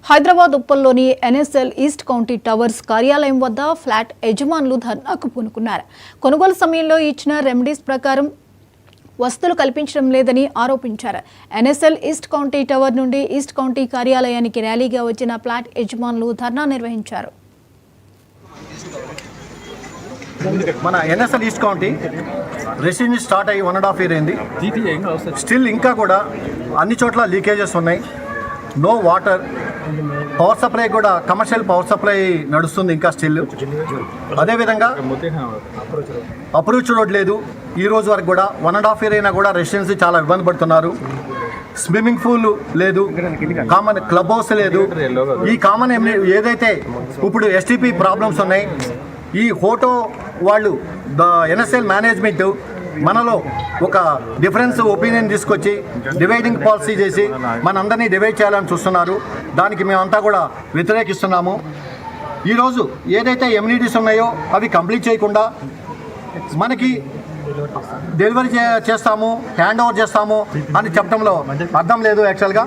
హైదరాబాద్ ఉప్పల్లోని NSL East County Towers కార్యాలయం వద్ద ఫ్లాట్ యజమానులు ధర్నాకు పూనుకున్నారు. కొనుగోలు సమయంలో ఇచ్చిన రెమెడీస్ ప్రకారం వసతులు కల్పించడం లేదని ఆరోపించారు. ఎన్ఎస్ఎల్ ఈస్ట్ కౌంటీ టవర్ నుండి ఈస్ట్ కౌంటీ కార్యాలయానికి ర్యాలీగా వచ్చిన ఫ్లాట్ యజమానులు ధర్నా నిర్వహించారు. మన NSL East county residence start అయ్యి 1.5 year అయింది. స్టిల్ ఇంకా కూడా అన్ని చోట్ల లీకేజెస్ ఉన్నాయి. No water. పవర్ సప్లై కూడా కమర్షియల్ పవర్ సప్లై నడుస్తుంది ఇంకా స్టిల్. అదేవిధంగా అప్రోచ్ రోడ్ లేదు ఈ రోజు వరకు కూడా. 1.5 year అయినా కూడా రెసిడెన్సీ చాలా ఇబ్బంది పడుతున్నారు. స్విమ్మింగ్ పూల్ లేదు, కామన్ క్లబ్ హౌస్ లేదు. ఈ కామన్ ఏదైతే ఇప్పుడు ఎస్టీపీ ప్రాబ్లమ్స్ ఉన్నాయి, ఈ హోటో వాళ్ళు ఎన్ఎస్ఎల్ మేనేజ్మెంట్ మనలో ఒక డిఫరెన్స్ ఒపీనియన్ తీసుకొచ్చి డివైడింగ్ పాలసీ చేసి మనందరినీ డివైడ్ చేయాలని చూస్తున్నారు. దానికి మేమంతా కూడా వ్యతిరేకిస్తున్నాము. ఈరోజు ఏదైతే ఎమ్యూనిటీస్ ఉన్నాయో అవి కంప్లీట్ చేయకుండా మనకి డెలివరీ చేస్తాము, హ్యాండ్ ఓవర్ చేస్తాము అని చెప్పడంలో అర్థం లేదు యాక్చువల్గా.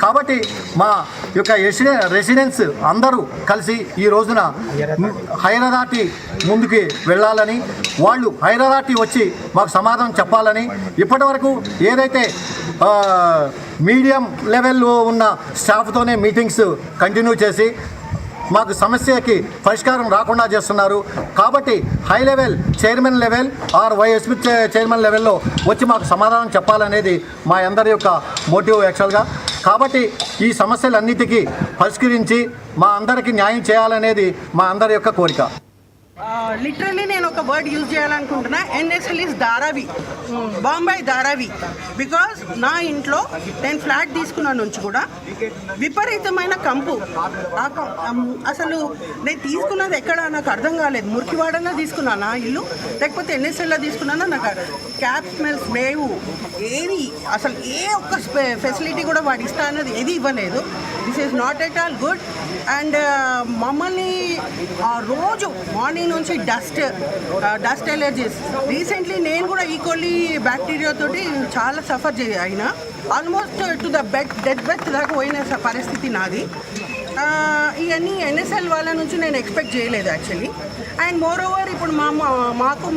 కాబట్టి మా యొక్క రెసిడెన్స్ అందరూ కలిసి ఈ రోజున హైర్ అథారిటీ ముందుకి వెళ్ళాలని, వాళ్ళు హైర్ అథారిటీ వచ్చి మాకు సమాధానం చెప్పాలని, ఇప్పటి వరకు ఏదైతే మీడియం లెవెల్లో ఉన్న స్టాఫ్తోనే మీటింగ్స్ కంటిన్యూ చేసి మాకు సమస్యకి పరిష్కారం రాకుండా చేస్తున్నారు. కాబట్టి high level chairman level or YSP chairman లెవెల్లో వచ్చి మాకు సమాధానం చెప్పాలనేది మా అందరి యొక్క మోటివ్ యాక్చువల్గా. కాబట్టి ఈ సమస్యలన్నిటికీ పరిష్కరించి మా అందరికీ న్యాయం చేయాలనేది మా అందరి యొక్క కోరిక. లిటరలీ నేను ఒక వర్డ్ యూజ్ చేయాలనుకుంటున్నా. NSL is Dharavi, Bombay Dharavi. Because నా ఇంట్లో నేను ఫ్లాట్ తీసుకున్న నుంచి కూడా విపరీతమైన కంపు. అసలు నేను తీసుకున్నది ఎక్కడ నాకు అర్థం కాలేదు. మురికివాడన్నా తీసుకున్నానా ఇల్లు, లేకపోతే ఎన్ఎస్ఎల్లో తీసుకున్నానా? నాకు క్యాబ్ స్మెల్స్ లేవు, ఏది అసలు ఏ ఒక్క ఫెసిలిటీ కూడా వాడు ఇస్తా అన్నది ఏది ఇవ్వలేదు. This is not at all good. And మమ్మల్ని రోజు మార్నింగ్ నుంచి డస్ట్ ఎలర్జీస్. రీసెంట్లీ నేను కూడా ఈక్వల్లీ బ్యాక్టీరియా తోటి చాలా సఫర్ అయినా, ఆల్మోస్ట్ టు ద డెత్ దాకా పోయిన పరిస్థితి నాది. ఇవన్నీ ఎన్ఎస్ఎల్ వాళ్ళ నుంచి నేను ఎక్స్పెక్ట్ చేయలేదు యాక్చువల్లీ. అండ్ మోర్ ఓవర్ ఇప్పుడు మాకు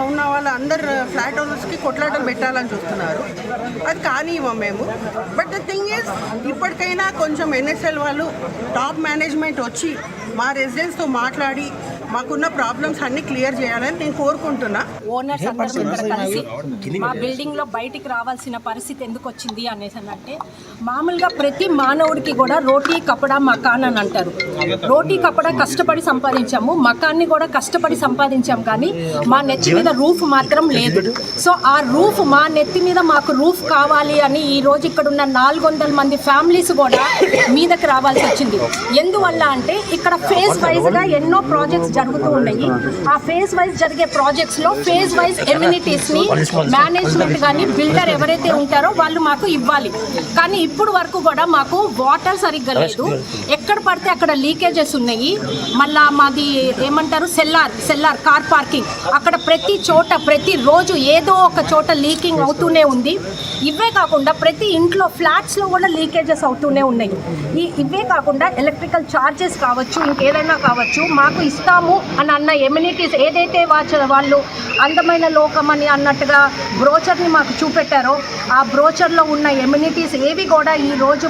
ఉన్న వాళ్ళ అందరు ఫ్లాట్ ఓనర్స్కి కొట్లాటలు పెట్టాలని చూస్తున్నారు. అది కానివ్వం మేము. బట్ ద థింగ్ ఈజ్, ఇప్పటికైనా కొంచెం ఎన్ఎస్ఎల్ వాళ్ళు టాప్ మేనేజ్మెంట్ వచ్చి మా రెసిడెంట్స్తో మాట్లాడి మాకున్న ప్రాబ్లమ్స్ అన్ని క్లియర్ చేయాలని నేను కోరుకుంటున్నా. ఓనర్స్ అందరూ ఇక్కడ కలిసి మా బిల్డింగ్లో బయటికి రావాల్సిన పరిస్థితి ఎందుకు వచ్చింది అనేసి అంటే, మామూలుగా ప్రతి మానవుడికి కూడా రోటీ కపడా మకాన్ అని అంటారు. రోటీ కపడా కష్టపడి సంపాదించాము, మకాన్ని కూడా కష్టపడి సంపాదించాం, కానీ మా నెత్తి మీద రూఫ్ మాత్రం లేదు. సో ఆ రూఫ్, మా నెత్తి మీద మాకు రూఫ్ కావాలి అని ఈరోజు ఇక్కడ ఉన్న 400 మంది ఫ్యామిలీస్ కూడా మీదకి రావాల్సి వచ్చింది. ఎందువల్ల అంటే ఇక్కడ ఫేజ్ వైజ్గా ఎన్నో ప్రాజెక్ట్స్ జరుగుతూ ఉన్నాయి. ఆ ఫేజ్ వైజ్ జరిగే ప్రాజెక్ట్స్లో ఫేజ్ వైజ్ ఎమ్యూనిటీస్ని మేనేజ్మెంట్ కానీ బిల్డర్ ఎవరైతే ఉంటారో వాళ్ళు మాకు ఇవ్వాలి. కానీ ఇప్పుడు వరకు కూడా మాకు వాటర్ సరిగ్గా లేదు. ఎక్కడ పడితే అక్కడ లీకేజెస్ ఉన్నాయి. మళ్ళా మాది ఏమంటారు సెల్లార్ కార్ పార్కింగ్, అక్కడ ప్రతి చోట ప్రతిరోజు ఏదో ఒక చోట లీకింగ్ అవుతూనే ఉంది. ఇవే కాకుండా ప్రతి ఇంట్లో ఫ్లాట్స్లో కూడా లీకేజెస్ అవుతూనే ఉన్నాయి. ఇవే కాకుండా ఎలక్ట్రికల్ ఛార్జెస్ కావచ్చు, ఇంకేదైనా కావచ్చు, మాకు ఇస్తాము అని అన్న ఎమ్యూనిటీస్ ఏదైతే వాళ్ళు అందమైన లోకం అని అన్నట్టుగా బ్రోచర్ని మాకు చూపెట్టారో, ఆ బ్రోచర్లో ఉన్న ఎమ్యూనిటీస్ ఏవి కూడా ఈరోజు